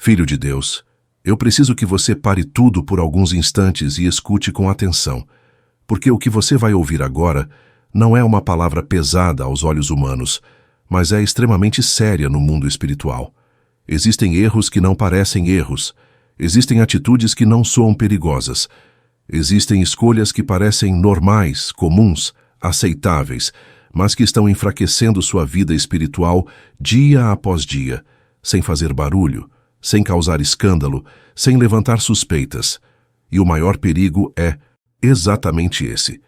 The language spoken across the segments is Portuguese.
Filho de Deus, eu preciso que você pare tudo por alguns instantes e escute com atenção, porque o que você vai ouvir agora não é uma palavra pesada aos olhos humanos, mas é extremamente séria no mundo espiritual. Existem erros que não parecem erros, existem atitudes que não soam perigosas, existem escolhas que parecem normais, comuns, aceitáveis, mas que estão enfraquecendo sua vida espiritual dia após dia, sem fazer barulho, sem causar escândalo, sem levantar suspeitas. E o maior perigo é exatamente esse.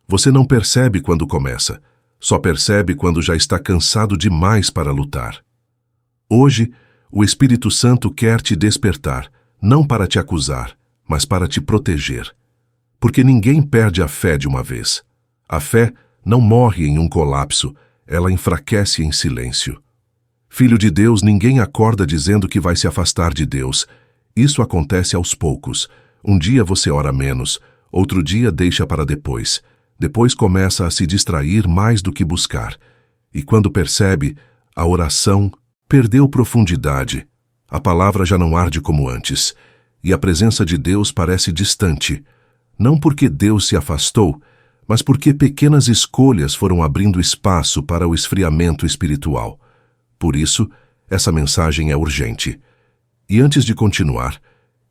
Você não percebe quando começa, só percebe quando já está cansado demais para lutar. Hoje, o Espírito Santo quer te despertar, não para te acusar, mas para te proteger. Porque ninguém perde a fé de uma vez. A fé não morre em um colapso, ela enfraquece em silêncio. Filho de Deus, ninguém acorda dizendo que vai se afastar de Deus. Isso acontece aos poucos. Um dia você ora menos, outro dia deixa para depois. Depois começa a se distrair mais do que buscar. E quando percebe, a oração perdeu profundidade. A palavra já não arde como antes. E a presença de Deus parece distante. Não porque Deus se afastou, mas porque pequenas escolhas foram abrindo espaço para o esfriamento espiritual. Por isso, essa mensagem é urgente. E antes de continuar,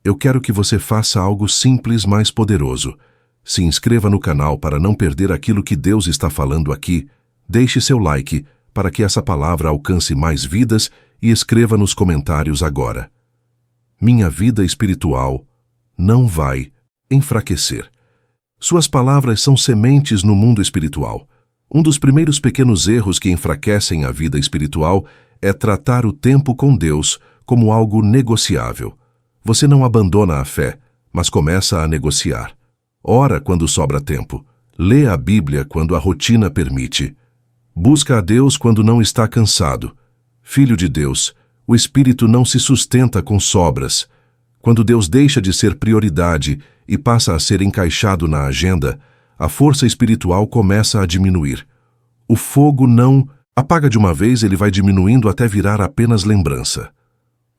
eu quero que você faça algo simples, mas poderoso. Se inscreva no canal para não perder aquilo que Deus está falando aqui, deixe seu like para que essa palavra alcance mais vidas e escreva nos comentários agora. Minha vida espiritual não vai enfraquecer. Suas palavras são sementes no mundo espiritual. Um dos primeiros pequenos erros que enfraquecem a vida espiritual é tratar o tempo com Deus como algo negociável. Você não abandona a fé, mas começa a negociar. Ora quando sobra tempo. Lê a Bíblia quando a rotina permite. Busca a Deus quando não está cansado. Filho de Deus, o Espírito não se sustenta com sobras. Quando Deus deixa de ser prioridade e passa a ser encaixado na agenda, a força espiritual começa a diminuir. O fogo não apaga de uma vez, ele vai diminuindo até virar apenas lembrança.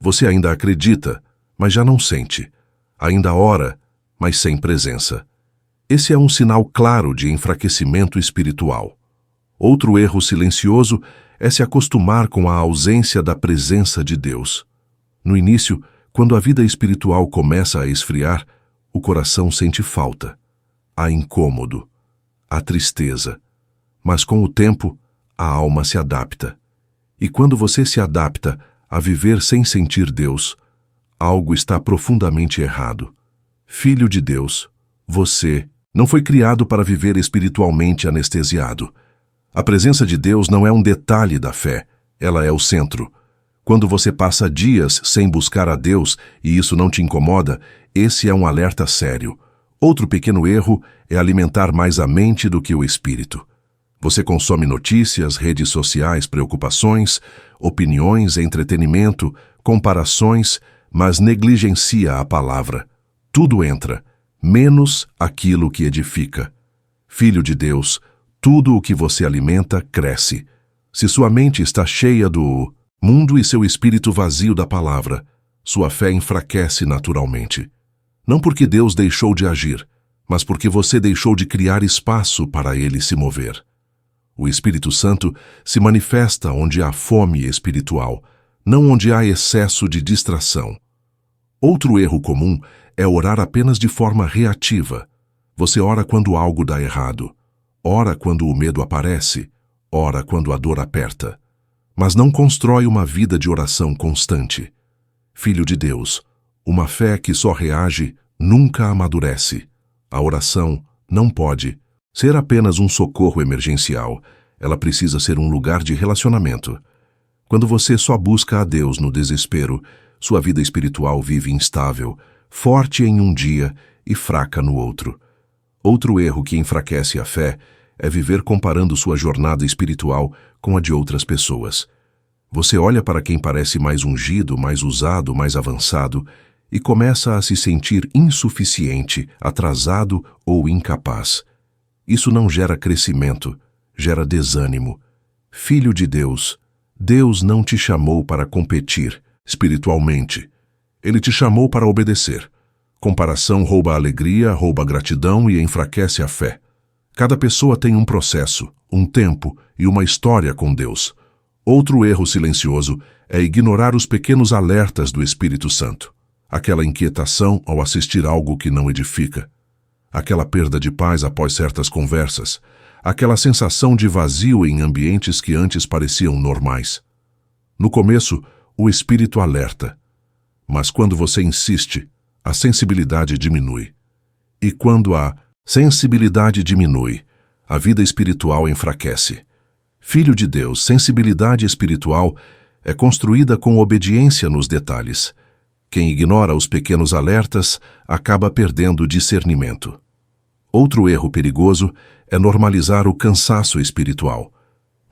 Você ainda acredita, mas já não sente. Ainda ora, mas sem presença. Esse é um sinal claro de enfraquecimento espiritual. Outro erro silencioso é se acostumar com a ausência da presença de Deus. No início, quando a vida espiritual começa a esfriar, o coração sente falta. Há incômodo, há tristeza, mas com o tempo a alma se adapta. E quando você se adapta a viver sem sentir Deus, algo está profundamente errado. Filho de Deus, você não foi criado para viver espiritualmente anestesiado. A presença de Deus não é um detalhe da fé, ela é o centro. Quando você passa dias sem buscar a Deus e isso não te incomoda, esse é um alerta sério. Outro pequeno erro é alimentar mais a mente do que o espírito. Você consome notícias, redes sociais, preocupações, opiniões, entretenimento, comparações, mas negligencia a palavra. Tudo entra, menos aquilo que edifica. Filho de Deus, tudo o que você alimenta cresce. Se sua mente está cheia do mundo e seu espírito vazio da palavra, sua fé enfraquece naturalmente. Não porque Deus deixou de agir, mas porque você deixou de criar espaço para ele se mover. O Espírito Santo se manifesta onde há fome espiritual, não onde há excesso de distração. Outro erro comum é orar apenas de forma reativa. Você ora quando algo dá errado, ora quando o medo aparece, ora quando a dor aperta. Mas não constrói uma vida de oração constante. Filho de Deus, uma fé que só reage nunca amadurece. A oração não pode ser apenas um socorro emergencial, ela precisa ser um lugar de relacionamento. Quando você só busca a Deus no desespero, sua vida espiritual vive instável, forte em um dia e fraca no outro. Outro erro que enfraquece a fé é viver comparando sua jornada espiritual com a de outras pessoas. Você olha para quem parece mais ungido, mais usado, mais avançado e começa a se sentir insuficiente, atrasado ou incapaz. Isso não gera crescimento, gera desânimo. Filho de Deus, Deus não te chamou para competir espiritualmente. Ele te chamou para obedecer. Comparação rouba a alegria, rouba a gratidão e enfraquece a fé. Cada pessoa tem um processo, um tempo e uma história com Deus. Outro erro silencioso é ignorar os pequenos alertas do Espírito Santo. Aquela inquietação ao assistir algo que não edifica. Aquela perda de paz após certas conversas. Aquela sensação de vazio em ambientes que antes pareciam normais. No começo, o Espírito alerta. Mas quando você insiste, a sensibilidade diminui. E quando a sensibilidade diminui, a vida espiritual enfraquece. Filho de Deus, sensibilidade espiritual é construída com obediência nos detalhes. Quem ignora os pequenos alertas acaba perdendo discernimento. Outro erro perigoso é normalizar o cansaço espiritual.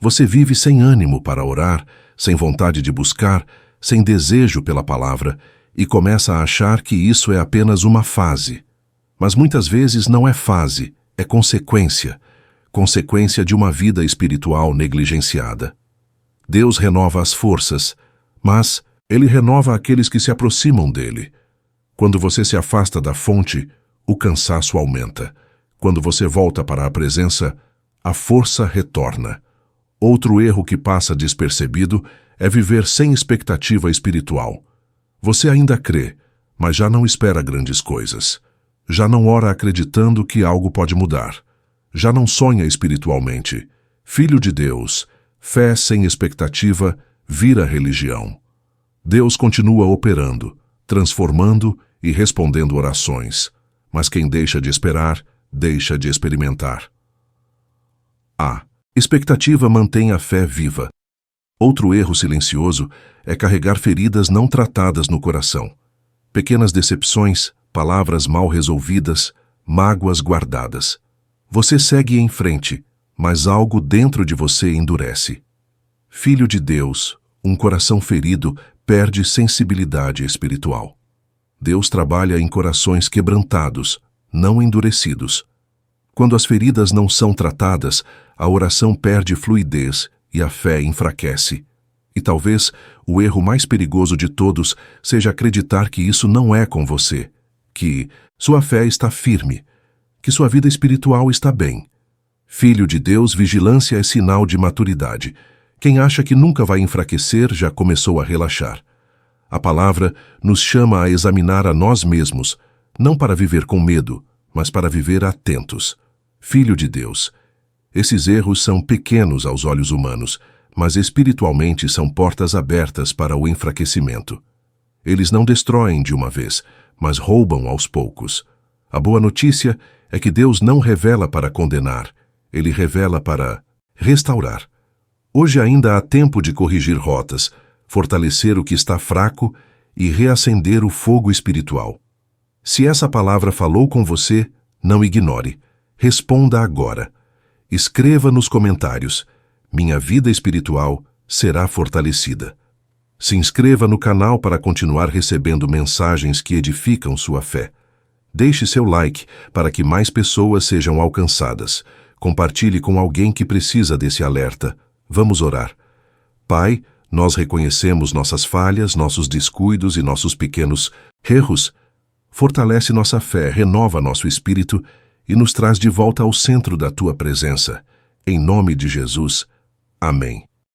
Você vive sem ânimo para orar, sem vontade de buscar, sem desejo pela palavra, e começa a achar que isso é apenas uma fase. Mas muitas vezes não é fase, é consequência. Consequência de uma vida espiritual negligenciada. Deus renova as forças, mas Ele renova aqueles que se aproximam dele. Quando você se afasta da fonte, o cansaço aumenta. Quando você volta para a presença, a força retorna. Outro erro que passa despercebido é viver sem expectativa espiritual. Você ainda crê, mas já não espera grandes coisas. Já não ora acreditando que algo pode mudar. Já não sonha espiritualmente. Filho de Deus, fé sem expectativa vira religião. Deus continua operando, transformando e respondendo orações. Mas quem deixa de esperar, deixa de experimentar. A expectativa mantém a fé viva. Outro erro silencioso é carregar feridas não tratadas no coração. Pequenas decepções, palavras mal resolvidas, mágoas guardadas. Você segue em frente, mas algo dentro de você endurece. Filho de Deus, um coração ferido perde sensibilidade espiritual. Deus trabalha em corações quebrantados, não endurecidos. Quando as feridas não são tratadas, a oração perde fluidez e a fé enfraquece. E talvez o erro mais perigoso de todos seja acreditar que isso não é com você, que sua fé está firme, que sua vida espiritual está bem. Filho de Deus, vigilância é sinal de maturidade. Quem acha que nunca vai enfraquecer já começou a relaxar. A palavra nos chama a examinar a nós mesmos, não para viver com medo, mas para viver atentos. Filho de Deus, esses erros são pequenos aos olhos humanos, mas espiritualmente são portas abertas para o enfraquecimento. Eles não destroem de uma vez, mas roubam aos poucos. A boa notícia é que Deus não revela para condenar, Ele revela para restaurar. Hoje ainda há tempo de corrigir rotas, fortalecer o que está fraco e reacender o fogo espiritual. Se essa palavra falou com você, não ignore. Responda agora. Escreva nos comentários: minha vida espiritual será fortalecida. Se inscreva no canal para continuar recebendo mensagens que edificam sua fé. Deixe seu like para que mais pessoas sejam alcançadas. Compartilhe com alguém que precisa desse alerta. Vamos orar. Pai, nós reconhecemos nossas falhas, nossos descuidos e nossos pequenos erros. Fortalece nossa fé, renova nosso espírito e nos traz de volta ao centro da Tua presença. Em nome de Jesus. Amém.